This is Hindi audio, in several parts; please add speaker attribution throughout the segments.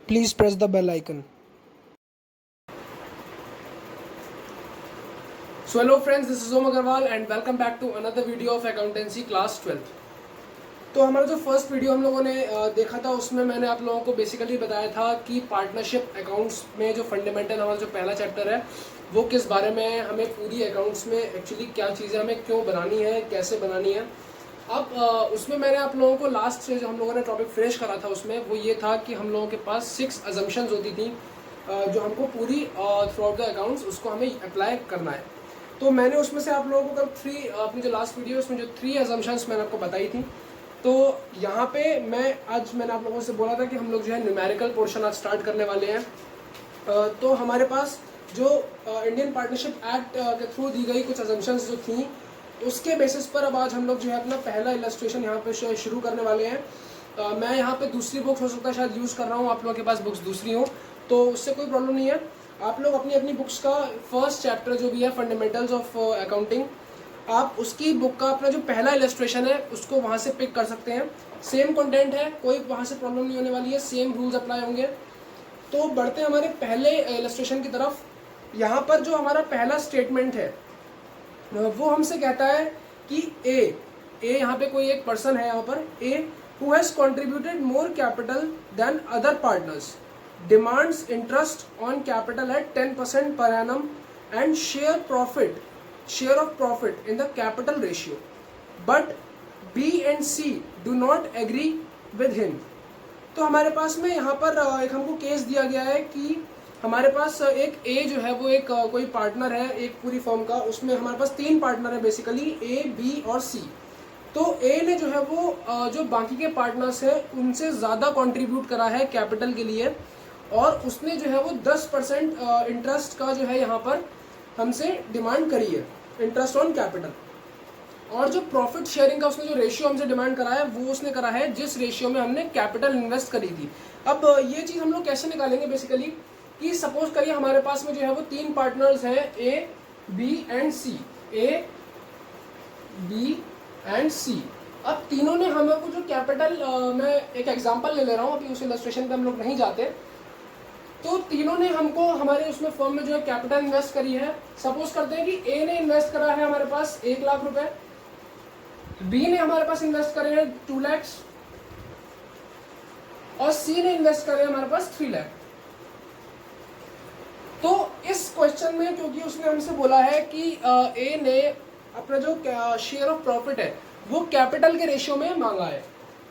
Speaker 1: Please press the bell icon.
Speaker 2: So hello friends, this is Om Agarwal and welcome back to another video of accountancy class 12. तो हमारा जो फर्स्ट वीडियो हम लोगों ने देखा था उसमें मैंने आप लोगों को बेसिकली बताया था कि पार्टनरशिप अकाउंट्स में जो फंडामेंटल हमारा जो पहला चैप्टर है वो किस बारे में है, हमें पूरी अकाउंट्स में एक्चुअली क्या चीज़ें हमें क्यों बनानी है, कैसे बनानी है। अब उसमें मैंने आप लोगों को लास्ट से जो हम लोगों ने टॉपिक फ्रेश करा था उसमें वो ये था कि हम लोगों के पास 6 अजम्पशंस होती थी जो हमको पूरी थ्रू आउट द अकाउंट्स उसको हमें अप्लाई करना है। तो मैंने उसमें से आप लोगों को कल अपनी जो लास्ट वीडियो उसमें जो 3 अजम्पशंस मैंने आपको बताई थी। तो यहाँ पे मैंने आप लोगों से बोला था कि हम लोग जो है न्यूमेरिकल पोर्शन आज स्टार्ट करने वाले हैं। तो हमारे पास जो इंडियन पार्टनरशिप एक्ट के थ्रू दी गई कुछ अजम्पशंस जो थी उसके बेसिस पर अब आज हम लोग जो है अपना पहला इलस्ट्रेशन यहाँ पे शुरू करने वाले हैं। मैं यहाँ पे दूसरी बुक्स हो सकता है शायद यूज़ कर रहा हूँ, आप लोगों के पास बुक्स दूसरी हो तो उससे कोई प्रॉब्लम नहीं है। आप लोग अपनी अपनी बुक्स का फर्स्ट चैप्टर जो भी है फंडामेंटल्स ऑफ अकाउंटिंग, आप उसकी बुक का अपना जो पहला इलस्ट्रेशन है उसको वहाँ से पिक कर सकते हैं। सेम कंटेंट है, कोई वहाँ से प्रॉब्लम नहीं होने वाली है, सेम रूल्स अप्लाई होंगे। तो बढ़ते हैं हमारे पहले इलस्ट्रेशन की तरफ। यहाँ पर जो हमारा पहला स्टेटमेंट है वो हमसे कहता है कि ए यहाँ पे कोई एक पर्सन है, यहाँ पर a who has contributed more capital than other partners demands interest on capital at 10% per annum and share of profit in the capital ratio, but B and C do not agree with him। तो हमारे पास में यहाँ पर एक हमको केस दिया गया है कि हमारे पास एक ए जो है वो एक कोई पार्टनर है एक पूरी फर्म का, उसमें हमारे पास 3 पार्टनर है बेसिकली ए, बी और सी। तो ए ने जो है वो जो बाकी के पार्टनर्स हैं उनसे ज़्यादा कंट्रीब्यूट करा है कैपिटल के लिए और उसने जो है वो 10% इंटरेस्ट का जो है यहाँ पर हमसे डिमांड करी है, इंटरेस्ट ऑन कैपिटल। और जो प्रॉफिट शेयरिंग का उसने जो रेशियो हमसे डिमांड करा है वो उसने करा है जिस रेशियो में हमने कैपिटल इन्वेस्ट करी थी। अब ये चीज़ हम लोग कैसे निकालेंगे बेसिकली कि सपोज करिए हमारे पास में जो है वो 3 पार्टनर्स हैं A, B and C, A, B and C. अब तीनों ने हमें को जो कैपिटल मैं एक एग्जांपल ले ले रहा हूँ, अभी उस इलस्ट्रेशन पे हम लोग नहीं जाते। तो तीनों ने हमको हमारे उसमें फर्म में जो है कैपिटल इन्वेस्ट करी है। सपोज करते हैं कि ए ने इन्वेस्ट करा है हमारे पास 1 लाख रुपए, बी ने हमारे पास इन्वेस्ट करे हैं 2 लाख और सी ने इन्वेस्ट करे हमारे पास 3 लाख। तो इस क्वेश्चन में क्योंकि उसने हमसे बोला है कि ए ने अपना जो शेयर ऑफ प्रॉफिट है वो कैपिटल के रेशियो में मांगा है,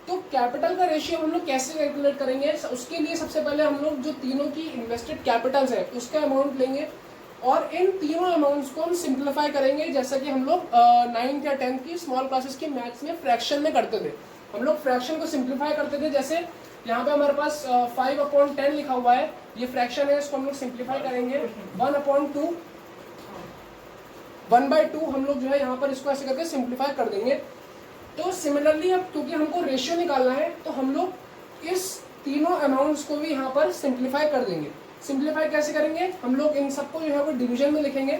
Speaker 2: तो कैपिटल का रेशियो हम लोग कैसे कैलकुलेट करेंगे? उसके लिए सबसे पहले हम लोग जो तीनों की इन्वेस्टेड कैपिटल्स है उसका अमाउंट लेंगे और इन तीनों अमाउंट्स को हम सिंप्लीफाई करेंगे, जैसा कि हम लोग 9th या 10th की स्मॉल क्लासेस की मैथ्स में फ्रैक्शन में करते थे। हम लोग फ्रैक्शन को सिंप्लीफाई करते थे, जैसे यहाँ पे हमारे पास 5/10 लिखा हुआ है, ये फ्रैक्शन है, इसको हम लोग सिंप्लीफाई करेंगे 1/2, 1/2 हम लोग जो है यहाँ पर इसको ऐसे करके सिंप्लीफाई कर देंगे। तो सिमिलरली अब क्योंकि हमको रेशियो निकालना है तो हम लोग इस तीनों अमाउंट्स को भी यहाँ पर सिंप्लीफाई कर देंगे। सिंप्लीफाई कैसे करेंगे? हम लोग इन सबको जो है वो डिवीजन में लिखेंगे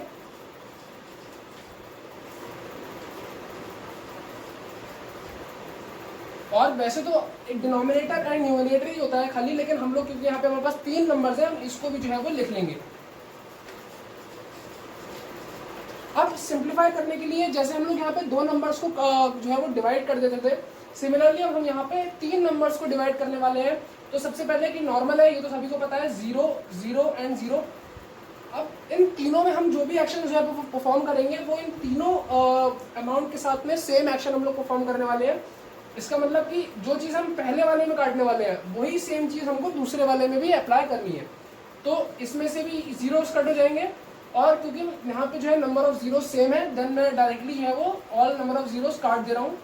Speaker 2: और वैसे तो एक डिनोमिनेटर एंड न्यूमरेटर ही होता है खाली, लेकिन हम लोग क्योंकि यहाँ पे हमारे पास 3 नंबर्स हैं हम इसको भी जो है वो लिख लेंगे। अब सिंप्लीफाई करने के लिए जैसे हम लोग यहाँ पे 2 नंबर्स को जो है वो डिवाइड कर देते थे, सिमिलरली अब हम यहाँ पे 3 नंबर्स को डिवाइड करने वाले हैं। तो सबसे पहले कि नॉर्मल है, ये तो सभी को पता है, 0, 0 एंड 0। अब इन तीनों में हम जो भी एक्शन जो है वो परफॉर्म करेंगे वो इन तीनों अमाउंट के साथ में सेम एक्शन हम लोग परफॉर्म करने वाले हैं। इसका मतलब कि जो चीज़ हम पहले वाले में काटने वाले हैं वही सेम चीज़ हमको दूसरे वाले में भी अप्लाई करनी है। तो इसमें से भी जीरोस कट हो जाएंगे और क्योंकि यहाँ पे जो है नंबर ऑफ जीरो सेम है देन मैं डायरेक्टली जो है वो ऑल नंबर ऑफ जीरोस काट दे रहा हूँ।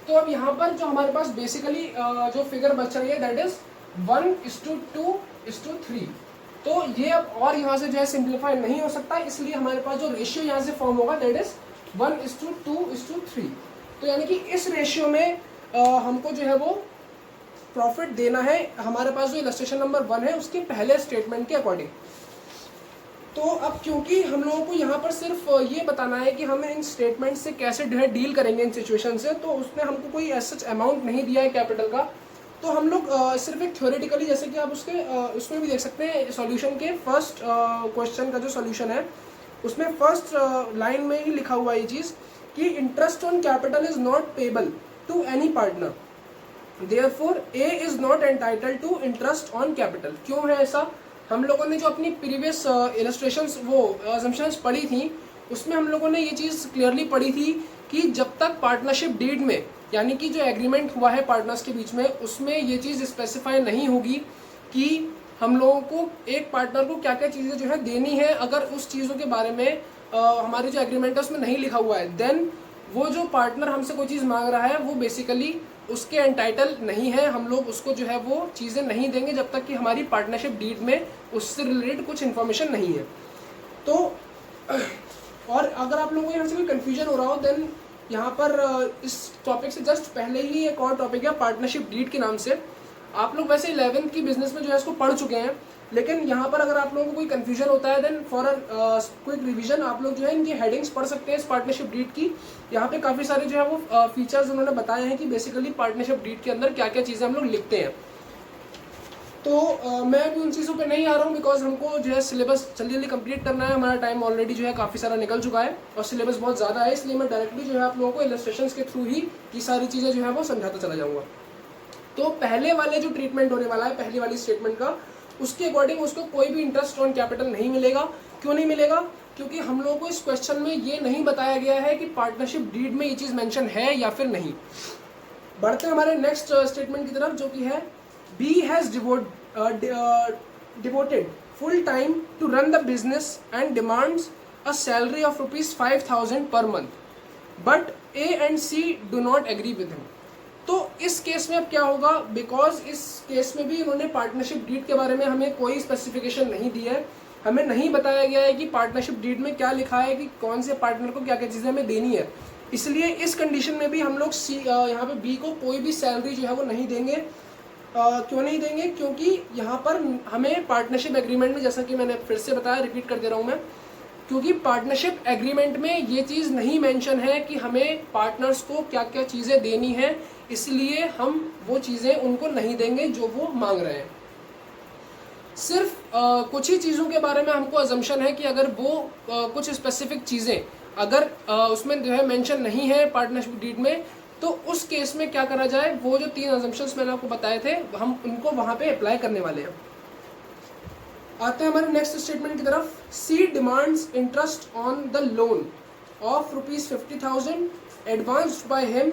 Speaker 2: तो अब यहाँ पर जो हमारे पास बेसिकली जो फिगर बच रही है दैट इज 1:2:3। तो ये अब और यहाँ से जो है सिंप्लीफाई नहीं हो सकता, इसलिए हमारे पास जो रेशियो यहाँ से फॉर्म होगा दैट इज 1:2:3। तो यानी कि इस रेशियो में हमको जो है वो प्रॉफिट देना है हमारे पास जो इलस्ट्रेशन नंबर 1 है उसके पहले स्टेटमेंट के अकॉर्डिंग। तो अब क्योंकि हम लोगों को यहाँ पर सिर्फ ये बताना है कि हमें इन स्टेटमेंट से कैसे डील करेंगे इन सिचुएशन से, तो उसने हमको कोई ऐसा अमाउंट नहीं दिया है कैपिटल का, तो हम लोग सिर्फ एक थ्योरेटिकली, जैसे कि आप उसमें भी देख सकते हैं सॉल्यूशन के फर्स्ट क्वेश्चन का जो सॉल्यूशन है उसमें फर्स्ट लाइन में ही लिखा हुआ ये चीज़ कि interest on capital is not payable to any partner, therefore A is not entitled to interest on capital. क्यों है ऐसा? हम लोगों ने जो अपनी प्रीवियस इलस्ट्रेशंस वो असम्पशंस पढ़ी थी उसमें हम लोगों ने ये चीज़ क्लियरली पढ़ी थी कि जब तक पार्टनरशिप डीड में, यानी कि जो एग्रीमेंट हुआ है पार्टनर्स के बीच में, उसमें ये चीज़ स्पेसिफाई नहीं होगी कि हम लोगों को एक पार्टनर को क्या क्या चीज़ें जो है देनी है, अगर उस चीज़ों के बारे में हमारे जो एग्रीमेंट है उसमें नहीं लिखा हुआ है, देन वो जो पार्टनर हमसे कोई चीज़ मांग रहा है वो बेसिकली उसके एंटाइटल नहीं है, हम लोग उसको जो है वो चीज़ें नहीं देंगे जब तक कि हमारी पार्टनरशिप डीड में उससे रिलेटेड कुछ इन्फॉर्मेशन नहीं है। तो और अगर आप लोगों को यहाँ से कोई कन्फ्यूजन हो रहा हो, देन यहाँ पर इस टॉपिक से जस्ट पहले ही एक और टॉपिक है पार्टनरशिप डीड के नाम से। आप लोग वैसे 11th की बिजनेस में जो है इसको पढ़ चुके हैं, लेकिन यहाँ पर अगर आप लोगों को कोई कन्फ्यूजन होता है देन फॉर क्विक रिवीजन आप लोग जो है इनकी हेडिंग्स पढ़ सकते हैं इस पार्टनरशिप डीड की। यहाँ पे काफ़ी सारे जो है वो फीचर्स उन्होंने बताए हैं कि बेसिकली पार्टनरशिप डीड के अंदर क्या क्या चीज़ें हम लोग लिखते हैं। तो मैं भी उन चीज़ों पे नहीं आ रहा हूँ बिकॉज हमको जो है सिलेबस जल्दी जल्दी कंप्लीट करना है, हमारा टाइम ऑलरेडी जो है काफ़ी सारा निकल चुका है और सिलेबस बहुत ज़्यादा है, इसलिए मैं डायरेक्टली जो है आप लोगों को इलस्ट्रेशंस के थ्रू ही ये सारी चीज़ें जो है वो समझाता चला जाऊँगा। तो पहले वाले जो ट्रीटमेंट होने वाला है पहली वाली स्टेटमेंट का, उसके अकॉर्डिंग उसको कोई भी इंटरेस्ट ऑन कैपिटल नहीं मिलेगा। क्यों नहीं मिलेगा? क्योंकि हम लोगों को इस क्वेश्चन में ये नहीं बताया गया है कि पार्टनरशिप डीड में ये चीज़ मेंशन है या फिर नहीं। बढ़ते हैं हमारे नेक्स्ट स्टेटमेंट की तरफ, जो कि है B has devoted full time to run the business and demands a salary of ₹5,000 per month, but A and C do not agree with him। तो इस केस में अब क्या होगा? बिकॉज इस केस में भी उन्होंने पार्टनरशिप डीड के बारे में हमें कोई स्पेसिफिकेशन नहीं दी है, हमें नहीं बताया गया है कि पार्टनरशिप डीड में क्या लिखा है कि कौन से पार्टनर को क्या क्या चीज़ें हमें देनी है। इसलिए इस कंडीशन में भी हम लोग यहाँ पे बी को कोई भी सैलरी जो है वो नहीं देंगे। क्यों नहीं देंगे? क्योंकि यहाँ पर हमें पार्टनरशिप एग्रीमेंट में, जैसा कि मैंने फिर से बताया, रिपीट कर दे रहा हूँ मैं, क्योंकि पार्टनरशिप एग्रीमेंट में ये चीज़ नहीं मेंशन है कि हमें पार्टनर्स को क्या क्या चीज़ें देनी है, इसलिए हम वो चीज़ें उनको नहीं देंगे जो वो मांग रहे हैं। सिर्फ कुछ ही चीज़ों के बारे में हमको अजम्पशन है कि अगर वो कुछ स्पेसिफिक चीज़ें अगर उसमें जो है मेंशन नहीं है पार्टनरशिप डीड में, तो उस केस में क्या करा जाए, वो जो 3 अजम्पशंस मैंने आपको बताए थे हम उनको वहाँ पे अप्लाई करने वाले हैं। आते हैं हमारे नेक्स्ट स्टेटमेंट की तरफ। C demands interest on the loan of ₹50,000 advanced by him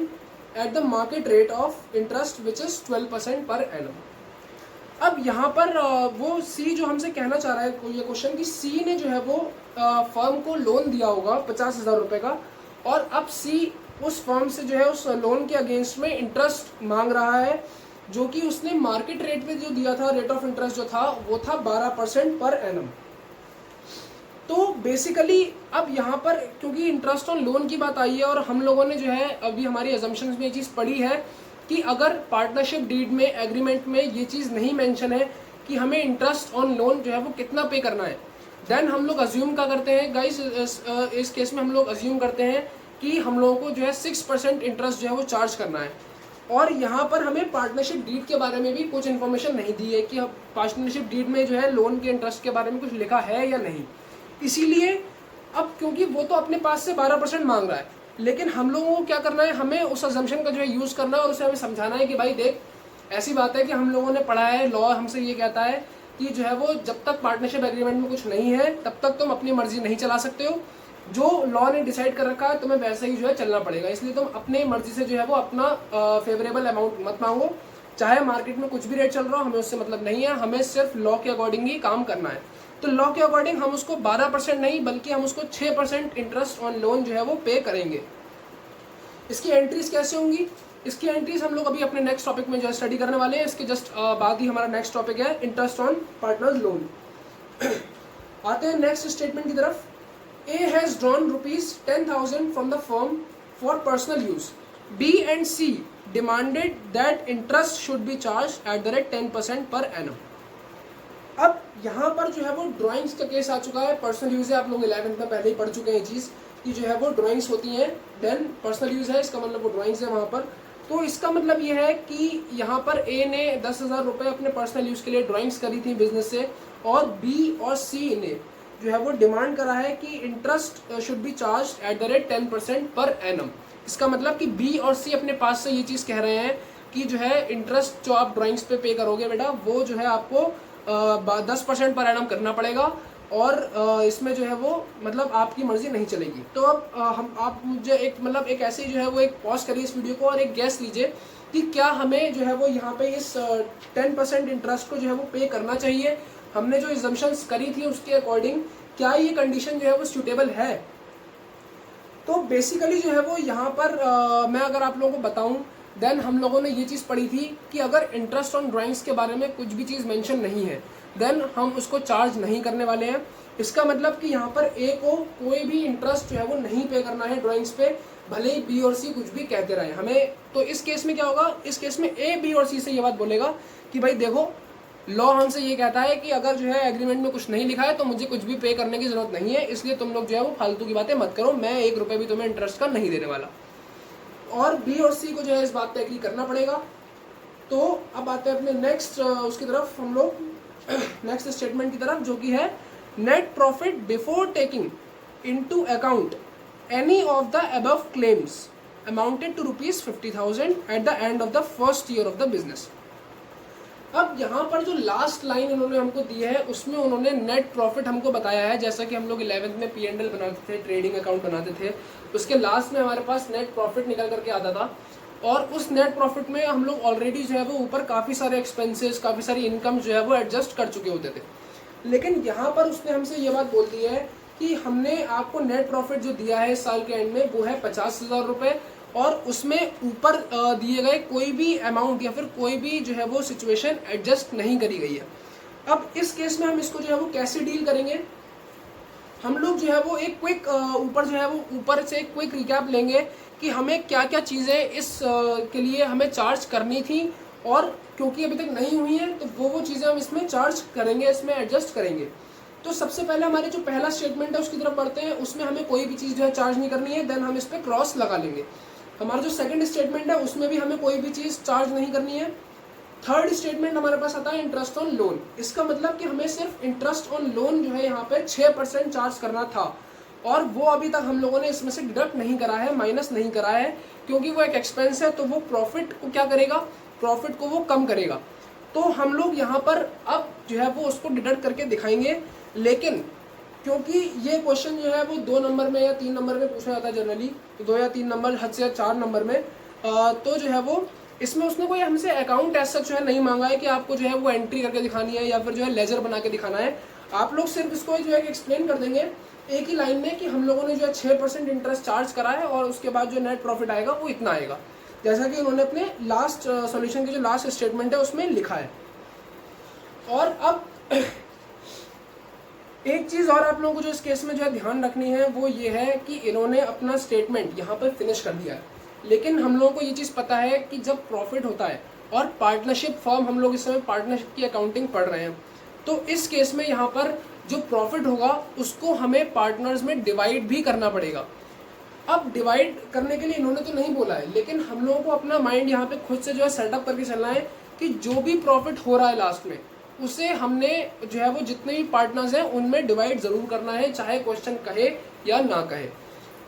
Speaker 2: at the market rate of interest which is 12% per annum. अब यहाँ पर वो सी जो हमसे कहना चाह रहा है ये क्वेश्चन कि सी ने जो है वो फर्म को लोन दिया होगा 50,000 रुपये का, और अब सी उस फर्म से जो है उस लोन के अगेंस्ट में इंटरेस्ट मांग रहा है, जो कि उसने मार्केट रेट पे जो दिया था, रेट ऑफ इंटरेस्ट जो था वो था 12% पर एनम। तो बेसिकली अब यहाँ पर क्योंकि इंटरेस्ट ऑन लोन की बात आई है और हम लोगों ने जो है अभी हमारी अजम्पशंस में ये चीज़ पढ़ी है कि अगर पार्टनरशिप डीड में एग्रीमेंट में ये चीज़ नहीं मेंशन है कि हमें इंटरेस्ट ऑन लोन जो है वो कितना पे करना है, देन हम लोग अज्यूम क्या करते हैं गाइस, इस केस में हम लोग अज्यूम करते हैं कि हम लोगों को जो है 6% इंटरेस्ट जो है वो चार्ज करना है। और यहाँ पर हमें पार्टनरशिप डीड के बारे में भी कुछ इन्फॉर्मेशन नहीं दी है कि पार्टनरशिप डीड में जो है लोन के इंटरेस्ट के बारे में कुछ लिखा है या नहीं। इसीलिए अब क्योंकि वो तो अपने पास से 12% मांग रहा है, लेकिन हम लोगों को क्या करना है, हमें उस अजम्पशन का जो है यूज़ करना है और उसे हमें समझाना है कि भाई देख, ऐसी बात है कि हम लोगों ने पढ़ा है, लॉ हमसे ये कहता है कि जो है वो जब तक पार्टनरशिप एग्रीमेंट में कुछ नहीं है तब तक तुम अपनी मर्जी नहीं चला सकते हो, जो लॉ ने डिसाइड कर रखा है तुम्हें वैसे ही जो है चलना पड़ेगा। इसलिए तुम अपने मर्जी से जो है वो अपना फेवरेबल अमाउंट मत मांगो, चाहे मार्केट में कुछ भी रेट चल रहा हो, हमें उससे मतलब नहीं है, हमें सिर्फ लॉ के अकॉर्डिंग ही काम करना है। तो लॉ के अकॉर्डिंग हम उसको 12% नहीं बल्कि हम उसको 6% इंटरेस्ट ऑन लोन जो है वो पे करेंगे। इसकी एंट्रीज कैसे होंगी? इसकी एंट्रीज हम लोग अभी अपने नेक्स्ट टॉपिक में जो है स्टडी करने वाले हैं। इसके जस्ट बाद ही हमारा नेक्स्ट टॉपिक है इंटरेस्ट ऑन पार्टनर्स लोन। आते हैं नेक्स्ट स्टेटमेंट की तरफ। A has drawn ₹10,000 from the firm for personal use. B and C demanded that interest should be charged at the rate 10% per annum. अब यहाँ पर जो है वो ड्राइंग्स का केस आ चुका है। पर्सनल यूज है, आप लोग 11th में पहले ही पढ़ चुके हैं ये चीज़ कि जो है वो ड्राइंग्स होती हैं, देन पर्सनल यूज है, इसका मतलब वो ड्राइंग्स है वहाँ पर। तो इसका मतलब ये है कि यहाँ पर ए ने 10,000 रुपये अपने पर्सनल यूज़ के लिए ड्राइंग्स करी थी बिजनेस से, और बी और सी ने जो है वो डिमांड करा है कि interest should be charge at the rate 10% per annum. इसका मतलब कि बी और सी अपने पास से ये चीज़ कह रहे हैं कि जो है इंटरेस्ट जो आप ड्राइंग्स पे करोगे बेटा, वो जो है आपको 10% पर एनम करना पड़ेगा, और इसमें जो है वो मतलब आपकी मर्जी नहीं चलेगी। तो अब आप मुझे एक ऐसे ही जो है वो एक पॉज करिए इस वीडियो को और एक गैस लीजिए कि क्या हमें जो है वो यहाँ पे इस 10% इंटरेस्ट को जो है वो पे करना चाहिए। हमने जो एजम्पशंस करी थी उसके अकॉर्डिंग क्या ये कंडीशन जो है वो सूटेबल है। तो बेसिकली जो है वो यहाँ पर मैं अगर आप लोगों को बताऊं, देन हम लोगों ने ये चीज़ पढ़ी थी कि अगर इंटरेस्ट ऑन ड्राइंग्स के बारे में कुछ भी चीज़ मेंशन नहीं है देन हम उसको चार्ज नहीं करने वाले हैं। इसका मतलब कि यहाँ पर ए को कोई भी इंटरेस्ट जो है वो नहीं पे करना है ड्राइंग्स पे, भले ही बी और सी कुछ भी कहते रहे हमें। तो इस केस में क्या होगा, इस केस में ए बी और सी से ये बात बोलेगा कि भाई देखो, लॉ हमसे ये कहता है कि अगर जो है एग्रीमेंट में कुछ नहीं लिखा है तो मुझे कुछ भी पे करने की जरूरत नहीं है, इसलिए तुम लोग जो है वो फालतू की बातें मत करो, मैं 1 रुपये भी तुम्हें इंटरेस्ट का नहीं देने वाला। और बी और सी को जो है इस बात पे एग्री करना पड़ेगा। तो अब आते हैं अपने नेक्स्ट उसकी तरफ, हम लोग नेक्स्ट स्टेटमेंट की तरफ, जो कि है net profit before taking into account any of the above claims amounted to ₹50,000 at the end of the first year of the business. अब यहाँ पर जो लास्ट लाइन उन्होंने हमको दी है उसमें उन्होंने नेट प्रॉफिट हमको बताया है। जैसा कि हम लोग 11th में P&L बनाते थे, ट्रेडिंग अकाउंट बनाते थे, उसके लास्ट में हमारे पास नेट प्रॉफिट निकल करके आता था, और उस नेट प्रॉफिट में हम लोग ऑलरेडी जो है वो ऊपर काफ़ी सारे एक्सपेंसेस, काफ़ी सारी इनकम जो है वो एडजस्ट कर चुके होते थे। लेकिन यहाँ पर उसने हमसे ये बात बोल दी है कि हमने आपको नेट प्रॉफिट जो दिया है इस साल के एंड में वो है 50,000 रुपये, और उसमें ऊपर दिए गए कोई भी अमाउंट या फिर कोई भी जो है वो सिचुएशन एडजस्ट नहीं करी गई है। अब इस केस में हम इसको जो है वो कैसे डील करेंगे, हम लोग जो है वो एक क्विक ऊपर जो है वो ऊपर से एक क्विक रिकैप लेंगे कि हमें क्या क्या चीज़ें इस के लिए हमें चार्ज करनी थी, और क्योंकि अभी तक नहीं हुई है तो वो चीज़ें हम इसमें चार्ज करेंगे, इसमें एडजस्ट करेंगे। तो सबसे पहले हमारे जो पहला स्टेटमेंट है उसकी तरफ बढ़ते हैं, उसमें हमें कोई भी चीज़ जो है चार्ज नहीं करनी है, देन हम इस पर क्रॉस लगा लेंगे। हमारा जो सेकंड स्टेटमेंट है उसमें भी हमें कोई भी चीज़ चार्ज नहीं करनी है। थर्ड स्टेटमेंट हमारे पास आता है इंटरेस्ट ऑन लोन। इसका मतलब कि हमें सिर्फ इंटरेस्ट ऑन लोन जो है यहाँ पे 6% चार्ज करना था, और वो अभी तक हम लोगों ने इसमें से डिडक्ट नहीं करा है, माइनस नहीं करा है, क्योंकि वो एक एक्सपेंस है, तो वो प्रॉफिट को क्या करेगा, प्रॉफिट को वो कम करेगा। तो हम लोग यहाँ पर अब जो है वो उसको डिडक्ट करके दिखाएंगे। लेकिन क्योंकि ये क्वेश्चन जो है वो 2 नंबर में या 3 नंबर में पूछा जाता है जनरली, 2 या 3 नंबर, हद से 4 नंबर में, तो जो है वो इसमें उसने कोई हमसे अकाउंट ऐसा सच जो है नहीं मांगा है कि आपको जो है वो एंट्री करके दिखानी है या फिर जो है लेजर बना के दिखाना है। आप लोग सिर्फ इसको जो है एक्सप्लेन कर देंगे एक ही लाइन में कि हम लोगों ने जो है 6% इंटरेस्ट चार्ज करा है, और उसके बाद जो नेट प्रॉफिट आएगा वो इतना आएगा, जैसा कि उन्होंने अपने लास्ट सॉल्यूशन के जो लास्ट स्टेटमेंट है उसमें लिखा है। और अब एक चीज़ और आप लोगों को जो इस केस में जो है ध्यान रखनी है वो ये है कि इन्होंने अपना स्टेटमेंट यहाँ पर फिनिश कर दिया है, लेकिन हम लोगों को ये चीज़ पता है कि जब प्रॉफिट होता है और पार्टनरशिप फॉर्म, हम लोग इस समय पार्टनरशिप की अकाउंटिंग पढ़ रहे हैं, तो इस केस में यहाँ पर जो प्रॉफिट होगा उसको हमें पार्टनर्स में डिवाइड भी करना पड़ेगा। अब डिवाइड करने के लिए इन्होंने तो नहीं बोला है, लेकिन हम लोगों को अपना माइंड यहाँ पे खुद से जो है सेटअप करके चलना है कि जो भी प्रॉफिट हो रहा है लास्ट में उसे हमने जो है वो जितने भी पार्टनर्स हैं उनमें डिवाइड ज़रूर करना है, चाहे क्वेश्चन कहे या ना कहे।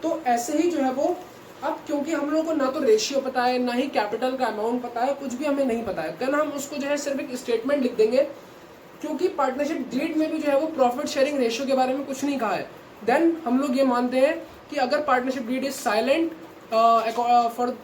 Speaker 2: तो ऐसे ही जो है वो, अब क्योंकि हम लोगों को ना तो रेशियो पता है, ना ही कैपिटल का अमाउंट पता है, कुछ भी हमें नहीं पता है, देन हम उसको जो है सिर्फ एक स्टेटमेंट लिख देंगे। क्योंकि पार्टनरशिप डीड में भी जो है वो प्रॉफिट शेयरिंग रेशियो के बारे में कुछ नहीं कहा है, देन हम लोग ये मानते हैं कि अगर partnership deed is silent for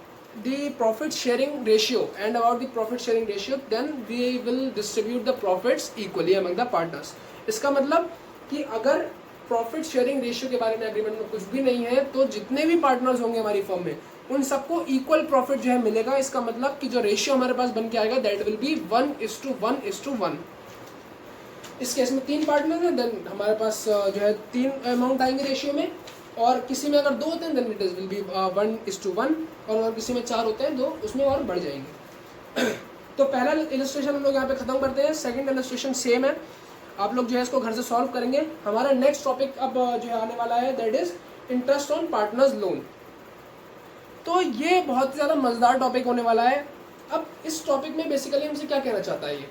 Speaker 2: the profit sharing ratio and about the profit sharing ratio, then we will distribute the profits equally among the partners। इसका मतलब कि अगर प्रॉफिट शेयरिंग रेशियो के बारे में एग्रीमेंट में कुछ भी नहीं है तो जितने भी पार्टनर्स होंगे हमारी फर्म में उन सबको इक्वल प्रॉफिट जो है मिलेगा। इसका मतलब कि जो रेशियो हमारे पास बन के आएगा दैट विल बी 1:1:1। इस केस में 3 पार्टनर हैं, देन हमारे पास जो है 3 अमाउंट आएंगे रेशियो में, और किसी में अगर 2 होते हैं देन इट विल बी 1:1, और अगर किसी में 4 होते हैं 2, उसमें और बढ़ जाएंगे। तो पहला इलस्ट्रेशन हम लोग यहाँ पे खत्म करते हैं। सेकंड इलस्ट्रेशन सेम है, आप लोग जो है इसको घर से सॉल्व करेंगे। हमारा नेक्स्ट टॉपिक अब जो है आने वाला है, that is interest on partners loan. तो ये बहुत ज़्यादा मज़ेदार टॉपिक होने वाला है। अब इस टॉपिक में बेसिकली हमसे क्या कहना चाहता है ये,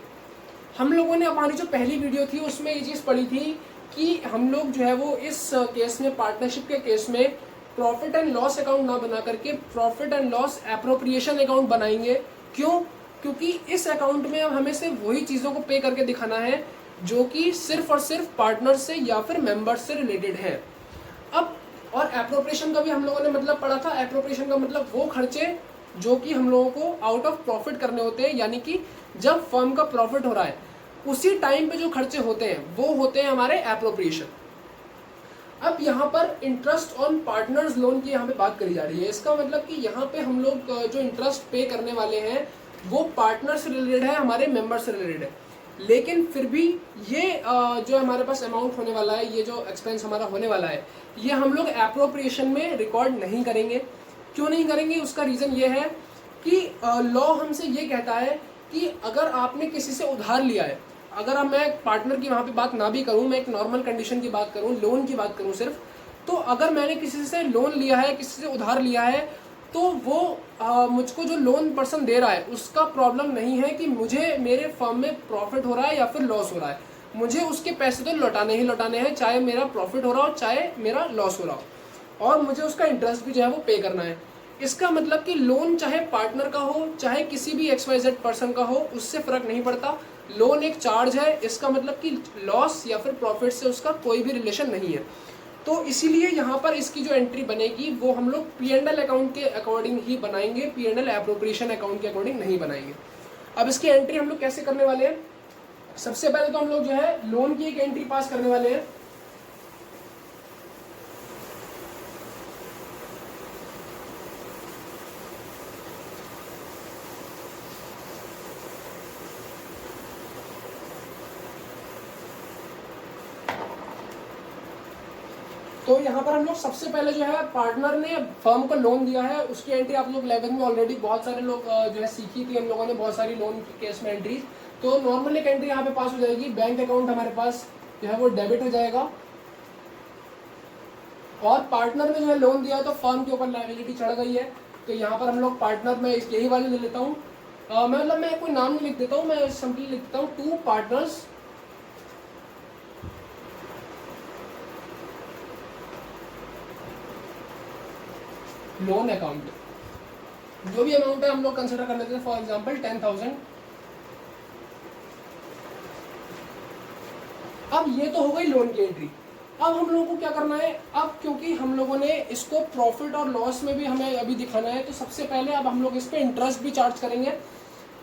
Speaker 2: हम लोगों ने हमारी जो पहली वीडियो थी उसमें ये चीज़ पढ़ी थी कि हम लोग जो है वो इस केस में, पार्टनरशिप के केस में, प्रॉफिट एंड लॉस अकाउंट ना बना करके profit and loss appropriation account बनाएंगे। क्यों? क्योंकि इस अकाउंट में अब हमें सिर्फ वही चीज़ों को पे करके दिखाना है जो कि सिर्फ और सिर्फ पार्टनर से या फिर मेंबर से रिलेटेड है। अब और एप्रोप्रिएशन का भी हम लोगों ने मतलब पढ़ा था। एप्रोप्रिएशन का मतलब वो खर्चे जो कि हम लोगों को आउट ऑफ प्रॉफिट करने होते हैं, यानी कि जब फर्म का प्रॉफिट हो रहा है उसी टाइम पे जो खर्चे होते हैं वो होते हैं हमारे एप्रोप्रिएशन। अब यहाँ पर इंटरेस्ट ऑन पार्टनर्स लोन की यहाँ पे बात करी जा रही है। इसका मतलब कि यहाँ पे हम लोग जो इंटरेस्ट पे करने वाले हैं वो पार्टनर से रिलेटेड है, हमारे मेंबर से रिलेटेड है। लेकिन फिर भी ये जो हमारे पास अमाउंट होने वाला है, ये जो एक्सपेंस हमारा होने वाला है, ये हम लोग एप्रोप्रिएशन में रिकॉर्ड नहीं करेंगे। क्यों नहीं करेंगे? उसका रीज़न ये है कि लॉ हमसे ये कहता है कि अगर आपने किसी से उधार लिया है, अगर अब मैं पार्टनर की वहाँ पे बात ना भी करूँ, मैं एक नॉर्मल कंडीशन की बात करूँ, लोन की बात करूँ सिर्फ, तो अगर मैंने किसी से लोन लिया है, किसी से उधार लिया है, तो वो मुझको जो लोन पर्सन दे रहा है उसका प्रॉब्लम नहीं है कि मुझे मेरे फर्म में प्रॉफिट हो रहा है या फिर लॉस हो रहा है। मुझे उसके पैसे तो लौटाने ही लौटाने हैं, चाहे मेरा प्रॉफिट हो रहा हो चाहे मेरा लॉस हो रहा हो, और मुझे उसका इंटरेस्ट भी जो है वो पे करना है। इसका मतलब कि लोन चाहे पार्टनर का हो चाहे किसी भी XYZ पर्सन का हो, उससे फ़र्क नहीं पड़ता। लोन एक चार्ज है, इसका मतलब कि लॉस या फिर प्रॉफिट से उसका कोई भी रिलेशन नहीं है। तो इसीलिए यहाँ पर इसकी जो एंट्री बनेगी वो हम लोग P&L अकाउंट के अकॉर्डिंग ही बनाएंगे, P&L एप्रोप्रिएशन अकाउंट के अकॉर्डिंग नहीं बनाएंगे। अब इसकी एंट्री हम लोग कैसे करने वाले हैं? सबसे पहले तो हम लोग जो है लोन की एक एंट्री पास करने वाले हैं। तो यहाँ पर हम लोग सबसे पहले जो है पार्टनर ने फर्म को लोन दिया है, उसकी एंट्री आप लोग 11 में ऑलरेडी बहुत सारे लोग जो है सीखी थी हम लोगों ने, बहुत सारी लोन की केस में एंट्री। तो नॉर्मल एक एंट्री यहाँ पे पास हो जाएगी, बैंक अकाउंट हमारे पास जो है वो डेबिट हो जाएगा, और पार्टनर ने जो है लोन दिया है तो फर्म के ऊपर लायबिलिटी चढ़ गई है। तो यहाँ पर हम लोग पार्टनर में यही वाले ले लेता हूँ, मतलब मैं कोई नाम नहीं लिख देता हूँ, मैं सिंपली लिख देता हूँ 2 पार्टनर्स लोन अकाउंट। जो भी अमाउंट है हम लोग कंसिडर कर लेते हैं, फॉर एग्जांपल 10,000। अब ये तो हो गई लोन की एंट्री। अब हम लोगों को क्या करना है? अब क्योंकि हम लोगों ने इसको प्रॉफिट और लॉस में भी हमें अभी दिखाना है, तो सबसे पहले अब हम लोग इस पे इंटरेस्ट भी चार्ज करेंगे।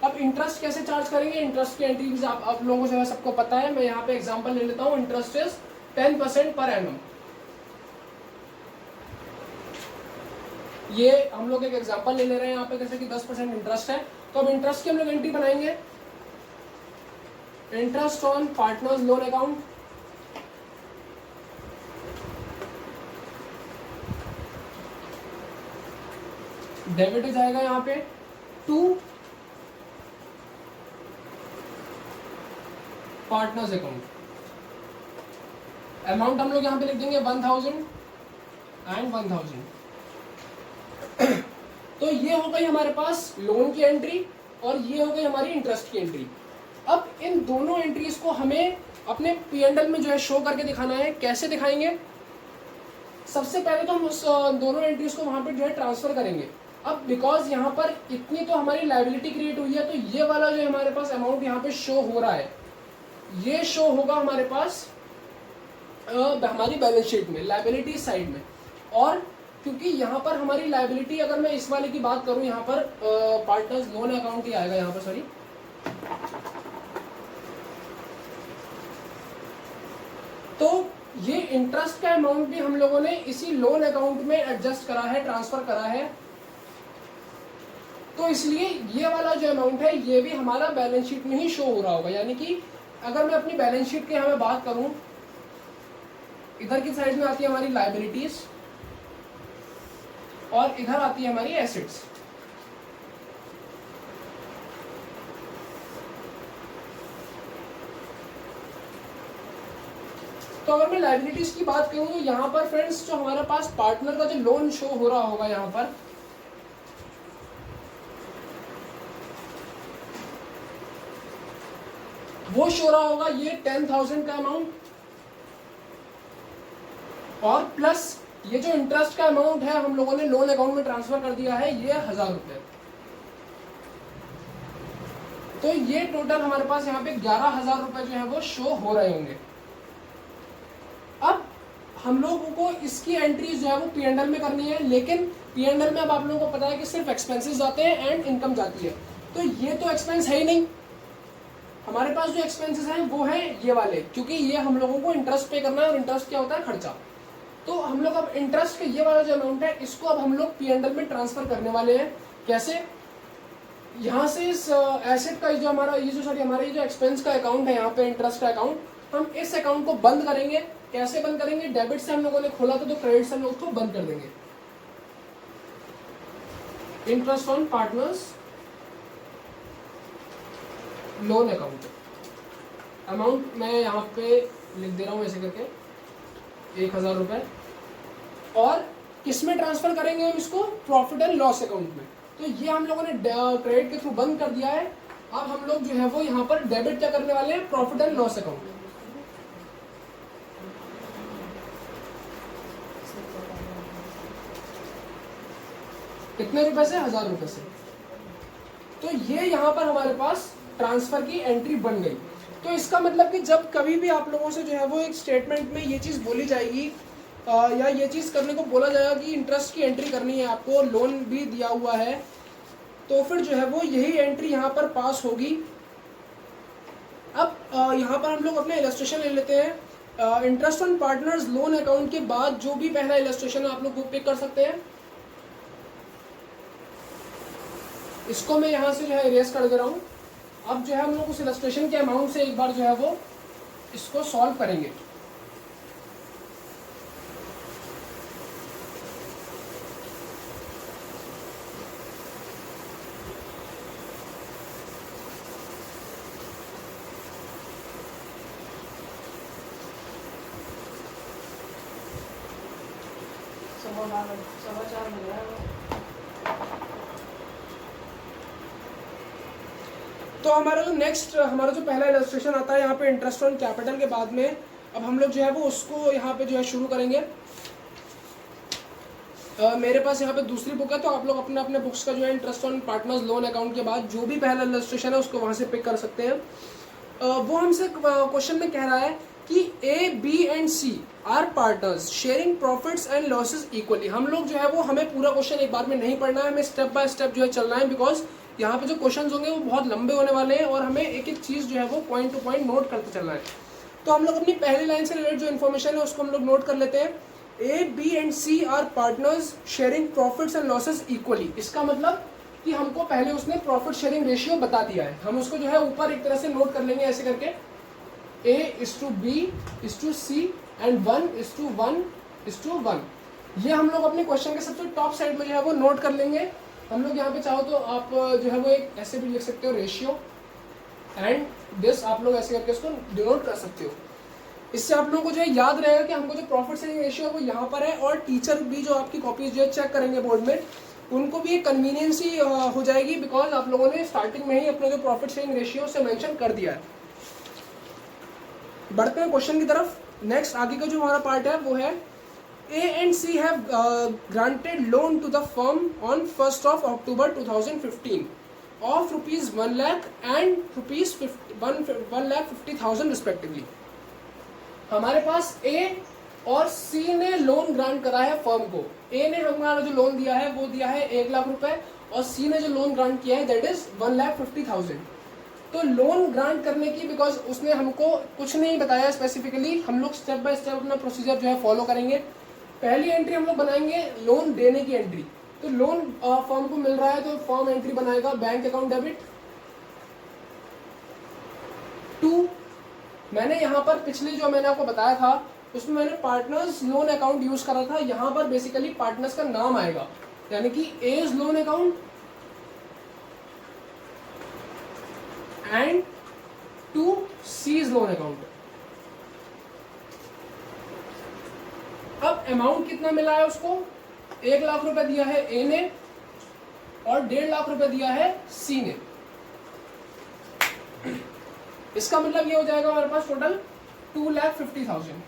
Speaker 2: अब इंटरेस्ट कैसे चार्ज करेंगे? इंटरेस्ट की एंट्री भी आप लोगों को जो है सबको पता है। मैं यहाँ पे एग्जाम्पल ले लेता हूँ। Interest is 10% per annum. ये हम लोग एक एग्जांपल ले रहे हैं यहाँ पे, जैसे कि 10% इंटरेस्ट है। तो अब इंटरेस्ट की हम लोग एंट्री बनाएंगे, interest on partners loan account. Debit हो जाएगा यहाँ पे 2 पार्टनर्स अकाउंट। अमाउंट हम लोग यहाँ पे लिख देंगे 1000 एंड 1000। तो ये हो गई हमारे पास लोन की एंट्री और ये हो गई हमारी इंटरेस्ट की एंट्री। अब इन दोनों एंट्रीज को हमें अपने P&L में जो है शो करके दिखाना है। कैसे दिखाएंगे? सबसे पहले तो हम उस दोनों एंट्रीज को वहां पे जो है ट्रांसफर करेंगे। अब बिकॉज यहाँ पर इतनी तो हमारी लायबिलिटी क्रिएट हुई है, तो ये वाला जो हमारे पास अमाउंट यहाँ पे शो हो रहा है, ये शो होगा हमारे पास हमारी बैलेंस शीट में, लायबिलिटी साइड में। और क्योंकि यहाँ पर हमारी लायबिलिटी, अगर मैं इस वाले की बात करूँ, यहाँ पर पार्टनर्स लोन अकाउंट ही आएगा यहाँ पर, सॉरी। तो ये इंटरेस्ट का अमाउंट भी हम लोगों ने इसी लोन अकाउंट में एडजस्ट करा है, ट्रांसफर करा है। तो इसलिए ये वाला जो अमाउंट है ये भी हमारा बैलेंस शीट में ही शो हो रहा होगा। यानी कि अगर मैं अपनी बैलेंस शीट की यहाँ पे बात करूं, इधर की साइड में आती है हमारी लायबिलिटीज और इधर आती है हमारी एसेट्स। तो अगर मैं लायबिलिटीज की बात करूं तो यहाँ पर फ्रेंड्स जो हमारे पास पार्टनर का जो लोन शो हो रहा होगा यहाँ पर, वो शो रहा होगा ये 10,000 का अमाउंट, और प्लस ये जो इंटरेस्ट का अमाउंट है हम लोगों ने लोन अकाउंट में ट्रांसफर कर दिया है ये 1,000 रुपए। तो ये टोटल हमारे पास यहाँ पे 11,000 रुपए जो है वो शो हो रहे होंगे। अब हम लोगों को इसकी एंट्री जो है वो P&L में करनी है, लेकिन P&L में अब आप लोगों को पता है कि सिर्फ एक्सपेंसेस जाते हैं एंड इनकम जाती है। तो ये तो एक्सपेंस है ही नहीं, हमारे पास जो एक्सपेंसेस हैं वो है ये वाले, क्योंकि ये हम लोगों को इंटरेस्ट पे करना है और इंटरेस्ट क्या होता है, खर्चा। तो हम लोग अब इंटरेस्ट का ये वाला जो अमाउंट है इसको अब हम लोग P&L में ट्रांसफर करने वाले हैं। कैसे? यहाँ से इस एसेट का जो हमारा हमारा ये जो एक्सपेंस का अकाउंट है, यहाँ पे इंटरेस्ट का अकाउंट, हम इस अकाउंट को बंद करेंगे। कैसे बंद करेंगे? डेबिट से हम लोगों ने खोला था तो क्रेडिट से हम लोग उसको बंद कर देंगे। Interest on partners loan account, amount मैं यहाँ पे लिख दे रहा हूँ ऐसे करके 1,000 रुपए, और किसमें ट्रांसफर करेंगे हम इसको? प्रॉफिट एंड लॉस अकाउंट में। तो ये हम लोगों ने क्रेडिट के थ्रू बंद कर दिया है। अब हम लोग जो है वो यहाँ पर डेबिट क्या करने वाले हैं? Profit and loss account. कितने रुपए से? 1,000 रुपए से। तो ये यहाँ पर हमारे पास ट्रांसफर की एंट्री बन गई। तो इसका मतलब कि जब कभी भी आप लोगों से जो है वो एक स्टेटमेंट में ये चीज़ बोली जाएगी या ये चीज़ करने को बोला जाएगा कि इंटरेस्ट की एंट्री करनी है, आपको लोन भी दिया हुआ है, तो फिर जो है वो यही एंट्री यहाँ पर पास होगी। अब यहाँ पर हम लोग अपना इलस्ट्रेशन ले लेते हैं। Interest on partners loan account के बाद जो भी पहला इलस्ट्रेशन है आप लोग वो पिक कर सकते हैं। इसको मैं यहाँ से जो है इरेज कर दे रहा हूँ। अब जो है हम लोग उस इलस्ट्रेशन के अमाउंट से एक बार जो है वो इसको सॉल्व करेंगे। तो हमारा जो पहला इलस्ट्रेशन आता है यहाँ पे इंटरेस्ट ऑन कैपिटल के बाद में, अब हम लोग जो है वो उसको यहाँ पे जो है शुरू करेंगे। मेरे पास यहाँ पे दूसरी बुक है, तो आप लोग अपने अपने बुक्स का जो है interest on partners loan account के बाद जो भी पहला इलस्ट्रेशन है उसको वहाँ से पिक कर सकते हैं। वो हमसे क्वेश्चन में कह रहा है कि A, B and C are partners sharing profits and losses equally. हम लोग जो है वो हमें पूरा क्वेश्चन एक बार में नहीं पढ़ना है, हमें स्टेप बाय स्टेप जो है चलना है, बिकॉज यहाँ पे जो क्वेश्चंस होंगे वो बहुत लंबे होने वाले हैं और हमें एक एक चीज़ जो है वो पॉइंट टू पॉइंट नोट करते चलना है। तो हम लोग अपनी पहली लाइन से रिलेटेड जो इन्फॉर्मेशन है उसको हम लोग नोट कर लेते हैं। A, B and C are partners sharing profits and losses equally. इसका मतलब कि हमको पहले उसने प्रॉफिट शेयरिंग रेशियो बता दिया है, हम उसको जो है ऊपर एक तरह से नोट कर लेंगे ऐसे करके, A:B:C एंड 1:1:1। ये हम लोग अपने क्वेश्चन के सबसे टॉप साइड में जो है वो नोट कर लेंगे। हम लोग यहाँ पे चाहो तो आप जो है वो एक ऐसे भी लिख सकते हो, रेशियो एंड दिस, आप लोग ऐसे करके इसको डिनोट कर सकते हो। इससे आप लोगों को जो है याद रहेगा कि हमको जो प्रॉफिट शेयरिंग रेशियो है वो यहाँ पर है, और टीचर भी जो आपकी कॉपीज जो है चेक करेंगे बोर्ड में, उनको भी एक कन्वीनियंस ही हो जाएगी, बिकॉज आप लोगों ने स्टार्टिंग में ही अपने जो प्रॉफिट शेयरिंग रेशियो से मेंशन कर दिया है। बढ़ते हैं क्वेश्चन की तरफ। नेक्स्ट आगे का जो हमारा पार्ट है वो है A and C have granted loan to the firm on 1st of October 2015 of rupees 1 lakh and rupees 1,50,000 respectively। हमारे पास A और C ने लोन ग्रांट करा है फर्म को। A ने हमारा जो लोन दिया है वो दिया है 1 लाख रुपए, और C ने जो लोन ग्रांट किया है दैट इज 1,50,000। तो लोन ग्रांट करने की, बिकॉज उसने हमको कुछ नहीं बताया स्पेसिफिकली, हम लोग स्टेप बाय स्टेप अपना प्रोसीजर जो है फॉलो करेंगे। पहली एंट्री हम लोग बनाएंगे लोन देने की एंट्री। तो लोन फर्म को मिल रहा है तो फर्म एंट्री बनाएगा बैंक अकाउंट डेबिट टू। मैंने यहाँ पर पिछले जो मैंने आपको बताया था उसमें मैंने पार्टनर्स लोन अकाउंट यूज करा था। यहाँ पर बेसिकली पार्टनर्स का नाम आएगा, यानी कि A's loan account and to C's loan account. अब अमाउंट कितना मिला है उसको? 1 लाख रुपए दिया है ए ने और 1.5 लाख रुपए दिया है सी ने। इसका मतलब ये हो जाएगा हमारे पास टोटल 2,50,000।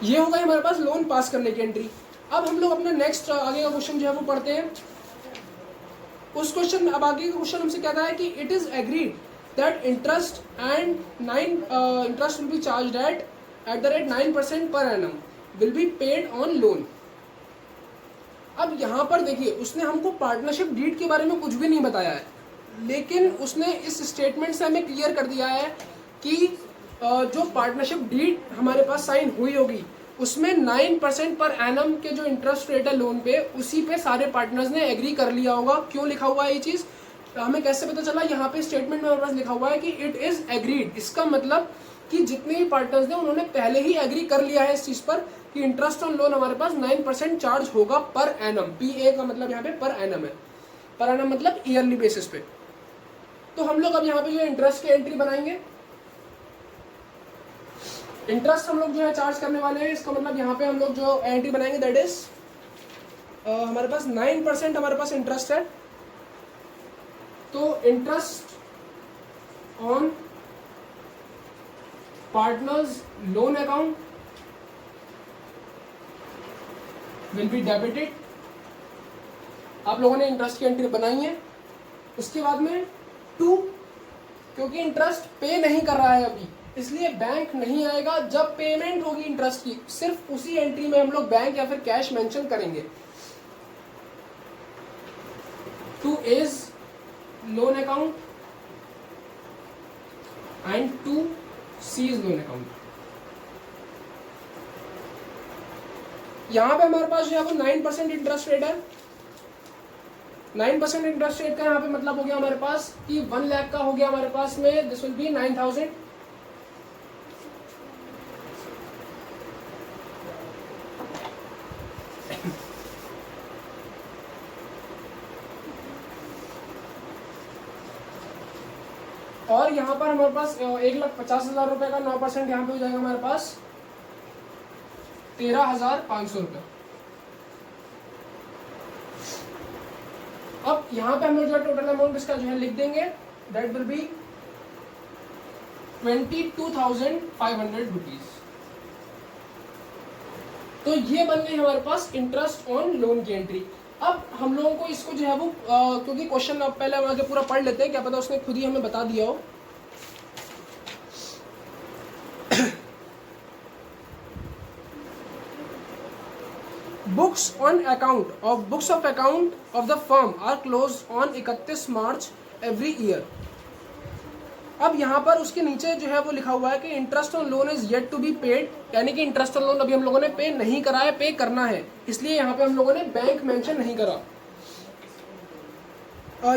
Speaker 2: ये हो गई हमारे पास लोन पास करने की एंट्री। अब हम लोग अपना नेक्स्ट आगे का क्वेश्चन जो है वो पढ़ते हैं। उस क्वेश्चन अब आगे का क्वेश्चन हमसे कहता है कि it is agreed that interest will be charged at the rate 9% per annum will be paid on loan. अब यहाँ पर देखिए उसने हमको पार्टनरशिप डीड के बारे में कुछ भी नहीं बताया है, लेकिन उसने इस स्टेटमेंट से हमें क्लियर कर दिया है कि जो पार्टनरशिप डीड हमारे पास साइन हुई होगी उसमें 9% पर एनम के जो इंटरेस्ट रेट है लोन पे, उसी पे सारे पार्टनर्स ने एग्री कर लिया होगा। क्यों लिखा हुआ है ये चीज़ हमें कैसे पता चला? यहाँ पे स्टेटमेंट में हमारे पास लिखा हुआ है कि इट इज एग्रीड। इसका मतलब कि जितने भी पार्टनर्स ने उन्होंने पहले ही एग्री कर लिया है इस चीज़ पर कि इंटरेस्ट ऑन लोन हमारे पास 9% चार्ज होगा पर एनम। PA का मतलब यहाँ पे पर एनम है, पर एनम मतलब ईयरली बेसिस पे। तो हम लोग अब यहाँ पे जो इंटरेस्ट की एंट्री बनाएंगे, इंटरेस्ट हम लोग जो है चार्ज करने वाले हैं, इसका मतलब यहाँ पे हम लोग जो एंट्री बनाएंगे दैट इज हमारे पास 9% हमारे पास इंटरेस्ट है। तो interest on partners loan account will be debited. आप लोगों ने इंटरेस्ट की एंट्री बनाई है। उसके बाद में 2, क्योंकि इंटरेस्ट पे नहीं कर रहा है अभी, इसलिए बैंक नहीं आएगा। जब पेमेंट होगी इंटरेस्ट की, सिर्फ उसी एंट्री में हम लोग बैंक या फिर कैश मेंशन करेंगे। 2 is loan account and 2 C is loan account. यहां पे हमारे पास जो है वो 9% इंटरेस्ट रेट है। 9% इंटरेस्ट रेट का यहाँ पे मतलब हो गया हमारे पास कि 1 लाख का हो गया हमारे पास में, दिस विल बी 9,000। और यहाँ पर हमारे पास 1,50,000 रुपए का 9% यहाँ पे हो जाएगा हमारे पास 13,500 रुपए। अब यहाँ पे हम लोग जो टोटल अमाउंट इसका जो है लिख देंगे, दैट विल बी 22,500 रुपीज। तो ये बन गई हमारे पास इंटरेस्ट ऑन लोन की एंट्री। अब हम लोगों को इसको जो है वो क्योंकि क्वेश्चन अब पहले हम आगे पूरा पढ़ लेते हैं, क्या पता उसने खुद ही हमें बता दिया हो। Books on account of books of account of the firm are close on 31 March every year. अब यहाँ पर उसके नीचे जो है वो लिखा हुआ है कि interest on loan is yet to be paid, यानी कि इंटरेस्ट ऑन लोन अभी हम लोगों ने पे नहीं करा है, पे करना है, इसलिए यहाँ पे हम लोगों ने बैंक मेंशन नहीं करा।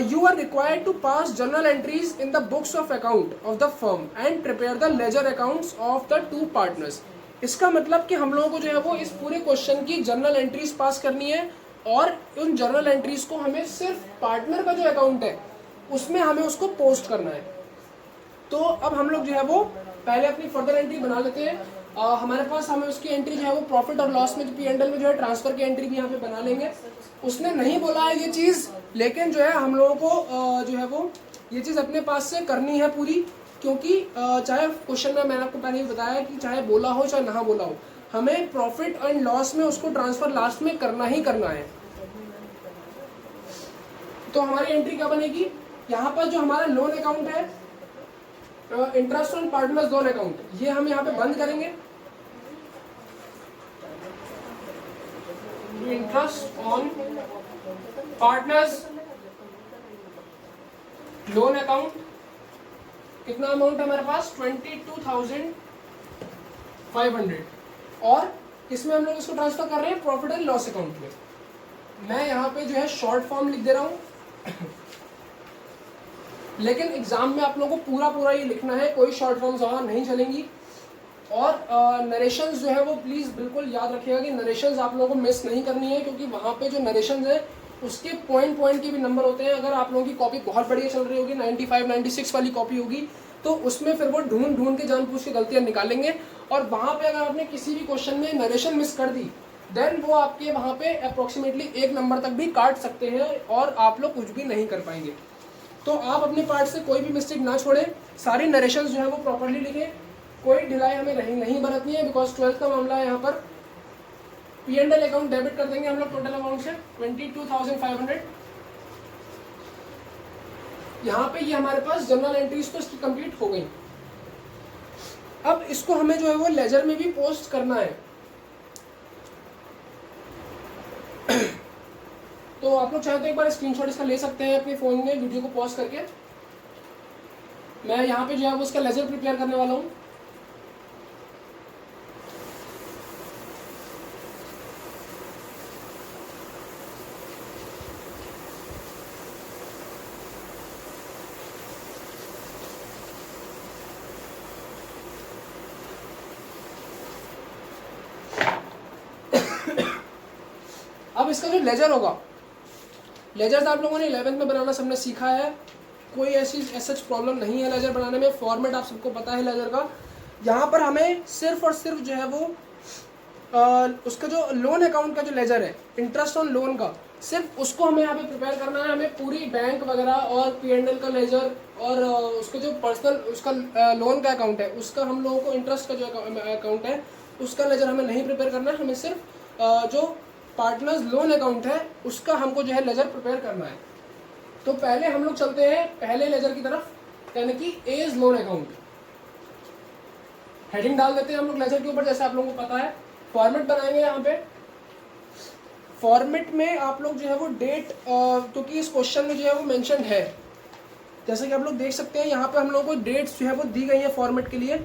Speaker 2: You are required to pass journal entries in the books of account of the firm and prepare the ledger accounts of the 2 partners। इसका मतलब कि हम लोगों को जो है वो इस पूरे क्वेश्चन की जर्नल एंट्रीज पास करनी है, और उन जर्नल एंट्रीज को हमें सिर्फ पार्टनर का जो अकाउंट है उसमें हमें उसको पोस्ट करना है। तो अब हम लोग जो है वो पहले अपनी फर्दर एंट्री बना लेते हैं। हमारे पास हमें उसकी एंट्री जो है वो प्रॉफिट और लॉस में P&L में जो है ट्रांसफर की एंट्री भी यहाँ पे बना लेंगे। उसने नहीं बोला है ये चीज़, लेकिन जो है हम लोगों को जो है वो ये चीज़ अपने पास से करनी है पूरी, क्योंकि चाहे क्वेश्चन में मैंने आपको पहले ही बताया कि चाहे बोला हो चाहे ना बोला हो, हमें प्रॉफिट एंड लॉस में उसको ट्रांसफर लास्ट में करना ही करना है। तो हमारी एंट्री क्या बनेगी? यहाँ पर जो हमारा लोन अकाउंट है, interest on partners loan account, ये हम यहाँ पे बंद करेंगे। Interest on partners loan account, कितना अमाउंट है हमारे पास? 22,500। और इसमें हम लोग इसको ट्रांसफर कर रहे हैं प्रॉफिट एंड लॉस अकाउंट में। मैं यहाँ पे जो है शॉर्ट फॉर्म लिख दे रहा हूँ लेकिन एग्जाम में आप लोगों को पूरा ये लिखना है, कोई शॉर्ट फॉर्म्स वहाँ नहीं चलेंगी। और नरेशंस जो है वो प्लीज़ बिल्कुल याद रखिएगा कि नरेशंस आप लोगों को मिस नहीं करनी है, क्योंकि वहाँ पे जो नरेशंस है उसके पॉइंट के भी नंबर होते हैं। अगर आप लोगों की कॉपी बहुत बढ़िया चल रही होगी, 95-96 वाली कॉपी होगी, तो उसमें फिर वो ढूंढ के जानबूझ के गलतियाँ निकालेंगे। और वहाँ पे अगर आपने किसी भी क्वेश्चन में नरेशन मिस कर दी, देन वो आपके वहाँ पे अप्रोक्सीमेटली 1 नंबर तक भी काट सकते हैं और आप लोग कुछ भी नहीं कर पाएंगे। तो आप अपने पार्ट से कोई भी मिस्टेक ना छोड़ें, सारी नरेशंस जो है वो प्रॉपरली लिखें, कोई ढिलाई हमें नहीं बरतनी है, बिकॉज 12th का मामला है। यहाँ पर P&L अकाउंट डेबिट कर देंगे हम लोग टोटल अमाउंट से 22,500। यहाँ पे ये हमारे पास जनरल एंट्रीज तो इसकी कंप्लीट हो गई। अब इसको हमें जो है वो लेजर में भी पोस्ट करना है। तो आप लोग चाहे तो एक बार स्क्रीनशॉट इसका ले सकते हैं अपने फ़ोन में, वीडियो को पॉज करके। मैं यहाँ पे जो है वो उसका लेजर प्रिपेयर करने वाला हूँ। अब इसका जो लेजर होगा, लेजर्स आप लोगों ने 11th में बनाना सबने सीखा है, कोई ऐसी सच प्रॉब्लम नहीं है लेजर बनाने में। फॉर्मेट आप सबको पता है लेजर का। यहाँ पर हमें सिर्फ और सिर्फ जो है वो उसका जो लोन अकाउंट का जो लेजर है, इंटरेस्ट ऑन लोन का, सिर्फ उसको हमें यहाँ पे प्रिपेयर करना है। हमें पूरी बैंक वगैरह और P&L का लेजर और उसके जो पर्सनल उसका लोन का अकाउंट है, उसका हम लोगों को इंटरेस्ट का जो अकाउंट है उसका लेजर हमें नहीं प्रिपेयर करना है। हमें सिर्फ जो पार्टनर्स लोन अकाउंट है उसका हमको जो है लेजर प्रिपेयर करना है। तो पहले हम लोग चलते हैं पहले लेजर की तरफ, यानी कि एज लोन अकाउंट। हेडिंग डाल देते हैं हम लोग लेजर के ऊपर, जैसे आप लोगों को पता है। फॉर्मेट बनाएंगे यहाँ पे। फॉर्मेट में आप लोग जो है वो डेट, क्योंकि इस क्वेश्चन में जो है वो मेंशन है, जैसे कि आप लोग देख सकते हैं यहाँ पे हम लोगों को डेट्स जो है वो दी गई है फॉर्मेट के लिए।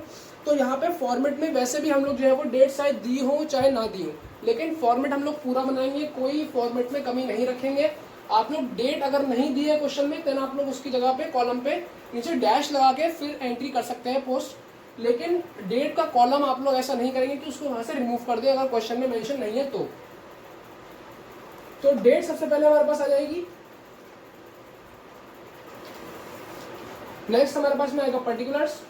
Speaker 2: तो यहाँ पे फॉर्मेट में वैसे भी हम लोग जो है वो डेट शायद दी हो चाहे ना दी हो, लेकिन फॉर्मेट हम लोग पूरा बनाएंगे, कोई फॉर्मेट में कमी नहीं रखेंगे। आप लोग डेट अगर नहीं दी है क्वेश्चन में, देन आप लोग उसकी जगह पे कॉलम पे नीचे डैश लगा के फिर एंट्री कर सकते हैं पोस्ट, लेकिन डेट का कॉलम आप लोग ऐसा नहीं करेंगे कि उसको वहां से रिमूव कर दें अगर क्वेश्चन में मेंशन नहीं है तो डेट सबसे पहले हमारे पास आ जाएगी। नेक्स्ट हमारे पास में आएगा पर्टिकुलर्स।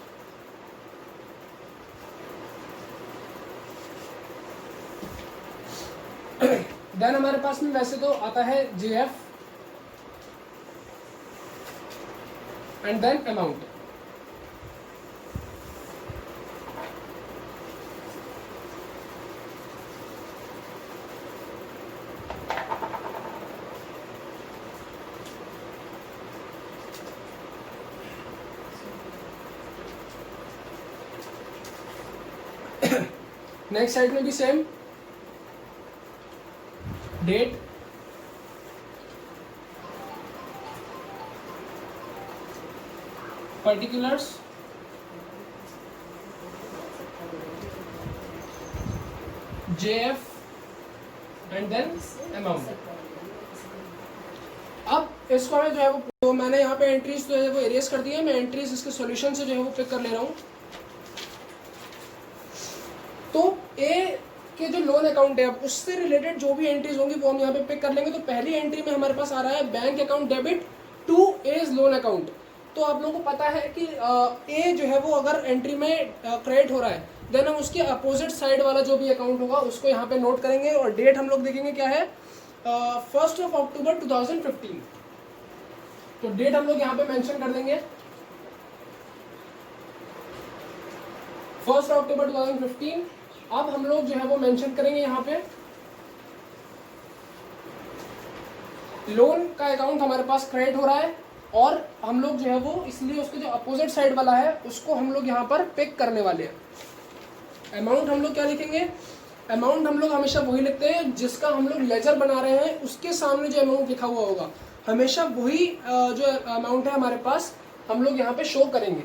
Speaker 2: देन हमारे पास में वैसे तो आता है JF and then amount. Next side में भी same date, particulars, JF and then amount. अब इसको हमें जो है वो, तो मैंने यहाँ पे एंट्रीज जो है वो एरेज कर दी है। मैं एंट्रीज इसके सॉल्यूशन से जो है वो पिक कर ले रहा हूँ। तो ए के जो लोन अकाउंट है, अब उससे रिलेटेड जो भी एंट्रीज होंगी वो हम यहाँ पे पिक कर लेंगे। तो पहली एंट्री में हमारे पास आ रहा है bank account debit to A's loan account. तो आप लोगों को पता है कि ए जो है वो अगर एंट्री में क्रेडिट हो रहा है, देन हम उसके अपोजिट साइड वाला जो भी अकाउंट होगा उसको यहाँ पे नोट करेंगे। और डेट हम लोग देखेंगे क्या है, 1 अक्टूबर 2015। तो डेट हम लोग यहाँ पे मेंशन कर देंगे 1 अक्टूबर 2015। अब हम लोग जो है वो मेंशन करेंगे यहाँ पे लोन का अकाउंट हमारे पास क्रेडिट हो रहा है, और हम लोग जो है वो इसलिए उसके जो अपोजिट साइड वाला है उसको हम लोग यहाँ पर पिक करने वाले हैं। अमाउंट हम लोग क्या लिखेंगे, अमाउंट हम लोग हमेशा वही लिखते हैं जिसका हम लोग लेजर बना रहे हैं, उसके सामने जो अमाउंट लिखा हुआ होगा हमेशा वही जो अमाउंट है हमारे पास हम लोग यहाँ पे शो करेंगे।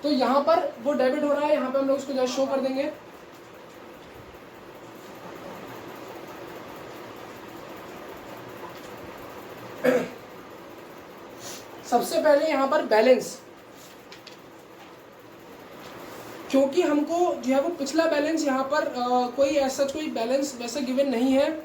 Speaker 2: तो यहाँ पर वो डेबिट हो रहा है, यहाँ पे हम लोग उसको जस्ट शो कर देंगे। सबसे पहले यहाँ पर बैलेंस, क्योंकि हमको जो है वो पिछला बैलेंस यहाँ पर कोई ऐसा कोई बैलेंस वैसा गिवन नहीं है,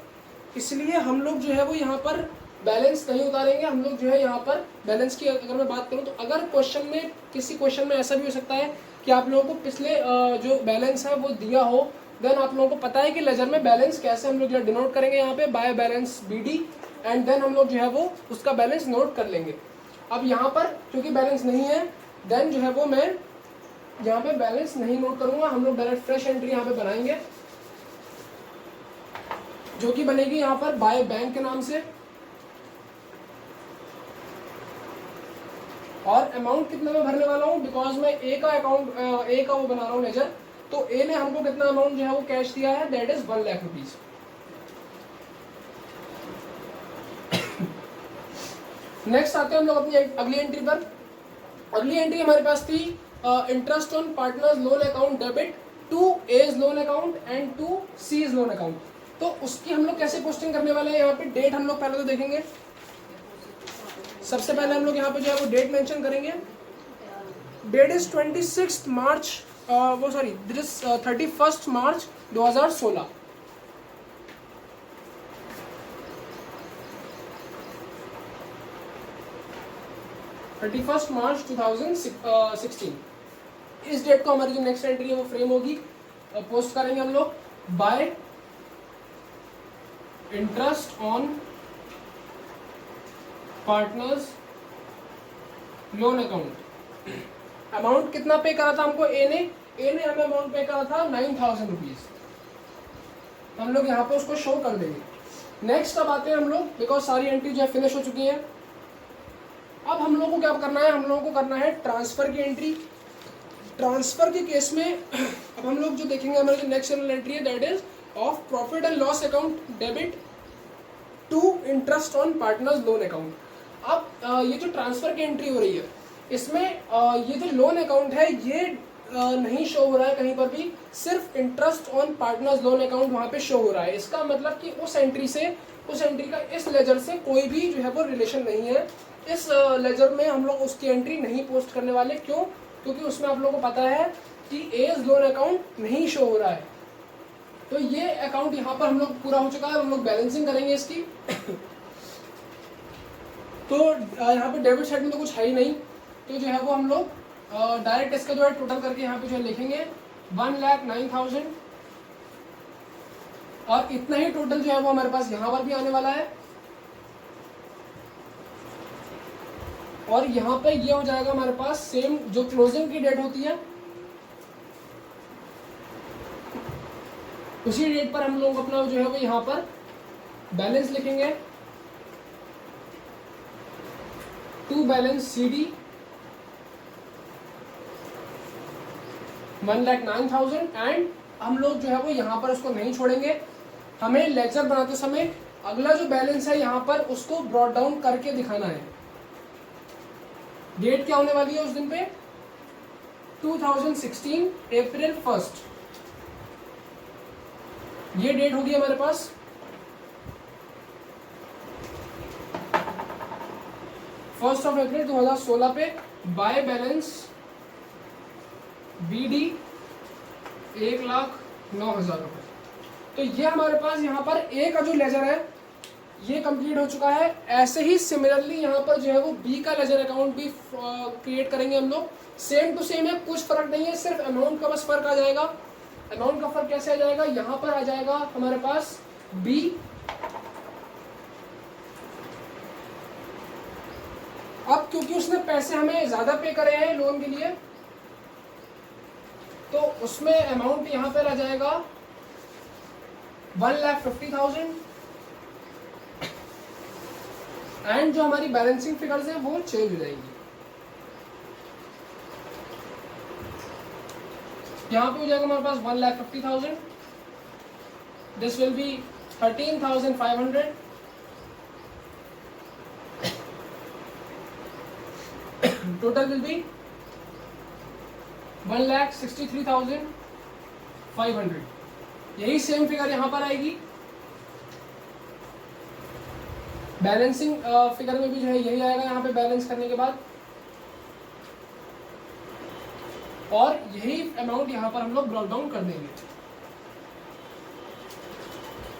Speaker 2: इसलिए हम लोग जो है वो यहाँ पर बैलेंस नहीं उतारेंगे। हम लोग जो है यहाँ पर बैलेंस की अगर मैं बात करूँ तो अगर क्वेश्चन में किसी क्वेश्चन में ऐसा भी हो सकता है कि आप लोगों को पिछले जो बैलेंस है वो दिया हो, देन आप लोगों को पता है कि लेजर में बैलेंस कैसे हम लोग जो डिनोट करेंगे यहाँ पे by balance BD and then हम लोग जो है वो उसका बैलेंस नोट कर लेंगे। अब यहाँ पर क्योंकि बैलेंस नहीं है, देन जो है वो मैं यहाँ पे बैलेंस नहीं नोट करूंगा, हम लोग डायरेक्ट फ्रेश एंट्री यहाँ पे बनाएंगे, जो कि बनेगी यहाँ पर बाय बैंक के नाम से। और अमाउंट कितना मैं भरने वाला हूँ, बिकॉज मैं ए का अकाउंट ए का वो बना रहा हूँ लेजर, तो ए ने हमको कितना अमाउंट जो है वो कैश दिया है, that is 1 lakh rupees. Next आते हैं हम लोग अपनी अगली एंट्री पर। अगली एंट्री हमारे पास थी interest on partners loan account debit to A's loan account and to C's loan account. तो उसकी हम लोग कैसे पोस्टिंग करने वाले हैं, यहाँ पे डेट हम लोग पहले तो देखेंगे। सबसे पहले हम लोग यहाँ पे जो है वो डेट मेंशन करेंगे। डेट इज 26 मार्च वो सॉरी दिस इज 31 मार्च 2016। मार्च 2016 इस डेट को हमारी जो नेक्स्ट एंट्री है वो फ्रेम होगी, पोस्ट करेंगे हम लोग bye interest on partners loan account. Amount कितना पे करा था हमको ए ने हमें अमाउंट पे करा था 9,000 रुपीज। हम लोग यहाँ पे उसको शो कर देंगे। नेक्स्ट अब आते हैं हम लोग, बिकॉज सारी एंट्री जो है फिनिश हो चुकी है। अब हम लोग को क्या करना है, हम लोगों को करना है ट्रांसफर की एंट्री। ट्रांसफर के केस में अब हम लोग जो देखेंगे, हमारी जो नेक्स्ट जनरल एंट्री है that is of profit and loss account debit to interest on partners loan account. अब ये जो ट्रांसफर की एंट्री हो रही है, इसमें ये जो लोन अकाउंट है ये नहीं शो हो रहा है कहीं पर भी, सिर्फ interest on partners loan account वहाँ पे शो हो रहा है। इसका मतलब कि उस एंट्री का इस लेजर से कोई भी जो है वो रिलेशन नहीं है। इस लेजर में हम लोग उसकी एंट्री नहीं पोस्ट करने वाले। क्यों? क्योंकि उसमें आप लोगों को पता है कि एज लोन अकाउंट नहीं शो हो रहा है। तो ये अकाउंट यहाँ पर हम लोग पूरा हो चुका है, हम लोग बैलेंसिंग करेंगे इसकी। तो यहाँ पे डेबिट साइड में तो कुछ है ही नहीं, तो जो है वो हम लोग डायरेक्ट इसका जो है टोटल करके यहाँ पे जो है लिखेंगे 1,09,000 और इतना ही टोटल जो है वो हमारे पास यहाँ पर भी आने वाला है। और यहाँ पे ये हो जाएगा हमारे पास सेम जो क्लोजिंग की डेट होती है, उसी डेट पर हम लोग अपना जो है वो यहाँ पर बैलेंस लिखेंगे टू बैलेंस CD 1,09,000 एंड हम लोग जो है वो यहाँ पर उसको नहीं छोड़ेंगे। हमें लेजर बनाते समय अगला जो बैलेंस है यहाँ पर उसको ब्रॉट डाउन करके दिखाना है। डेट क्या होने वाली है उस दिन पे, 2016 अप्रैल 1 ये डेट होगी हमारे पास। फर्स्ट ऑफ अप्रैल 2016 पे बाय बैलेंस BD 1,09,000 रुपए। तो ये हमारे पास यहाँ पर ए का जो लेजर है ये कंप्लीट हो चुका है। ऐसे ही सिमिलरली यहाँ पर जो है वो बी का लेजर अकाउंट भी क्रिएट करेंगे हम लोग। सेम टू सेम है, कुछ फर्क नहीं है, सिर्फ अमाउंट का बस फर्क आ जाएगा। अमाउंट का फर्क कैसे आ जाएगा, यहाँ पर आ जाएगा हमारे पास बी अब क्योंकि उसने पैसे हमें ज्यादा पे करे हैं लोन के लिए, तो उसमें अमाउंट यहाँ पर आ जाएगा 1,50,000 एंड जो हमारी बैलेंसिंग फिगर्स है वो चेंज हो जाएंगी। यहाँ पे हो जाएगा हमारे पास 1,50,000, this will be 13,500 total will be 1,63,500। यही सेम फिगर यहाँ पर आएगी। बैलेंसिंग फिगर में भी जो है यही आएगा यहाँ पे बैलेंस करने के बाद, और यही अमाउंट यहाँ पर हम लोग ब्रॉट डाउन कर देंगे।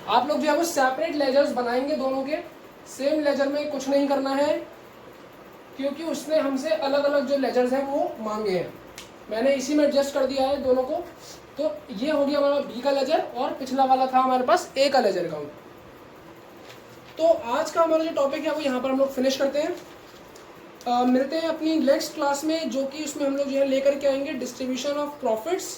Speaker 2: आप लोग जो है वो सेपरेट लेजर्स बनाएंगे दोनों के, सेम लेजर में कुछ नहीं करना है क्योंकि उसने हमसे अलग अलग जो लेजर्स हैं वो मांगे हैं। मैंने इसी में एडजस्ट कर दिया है दोनों को। तो ये हो गया हमारा बी का लेजर और पिछला वाला था हमारे पास ए का लेजर अकाउंट। तो आज का हमारा जो टॉपिक है वो यहाँ पर हम लोग फिनिश करते हैं। मिलते हैं अपनी नेक्स्ट क्लास में, जो कि उसमें हम लोग जो है लेकर के आएंगे डिस्ट्रीब्यूशन ऑफ प्रॉफिट्स।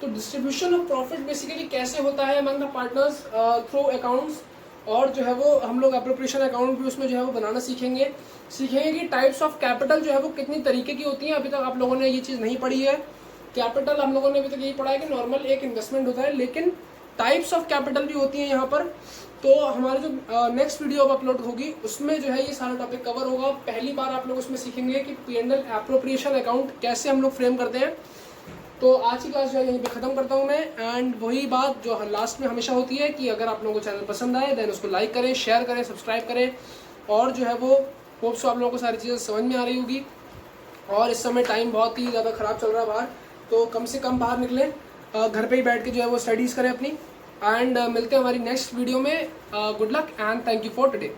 Speaker 2: तो डिस्ट्रीब्यूशन ऑफ प्रॉफिट बेसिकली कैसे होता है among the partners through accounts, और जो है वो हम लोग एप्रोप्रिएशन अकाउंट भी उसमें जो है वो बनाना सीखेंगे कि टाइप्स ऑफ कैपिटल जो है वो कितनी तरीके की होती हैं। अभी तक आप लोगों ने ये चीज़ नहीं पढ़ी है। कैपिटल हम लोगों ने अभी तक यही पढ़ा है कि नॉर्मल एक इन्वेस्टमेंट होता है, लेकिन टाइप्स ऑफ कैपिटल भी होती हैं यहाँ पर। तो हमारे जो नेक्स्ट वीडियो अब अपलोड होगी उसमें जो है ये सारा टॉपिक कवर होगा। पहली बार आप लोग उसमें सीखेंगे कि P&L एप्रोप्रिएशन अकाउंट कैसे हम लोग फ्रेम करते हैं। तो आज की क्लास जो है यहीं पे ख़त्म करता हूँ मैं। एंड वही बात जो लास्ट में हमेशा होती है कि अगर आप लोगों को चैनल पसंद आए देन उसको लाइक करें, शेयर करें, सब्सक्राइब करें, और जो है वो होप सो आप लोगों को सारी चीज़ें समझ में आ रही होगी। और इस समय टाइम बहुत ही ज़्यादा ख़राब चल रहा है बाहर, तो कम से कम बाहर निकलें, घर पे ही बैठ के जो है वो स्टडीज़ करें अपनी। एंड मिलते हैं हमारी नेक्स्ट वीडियो में। Good luck and thank you for today.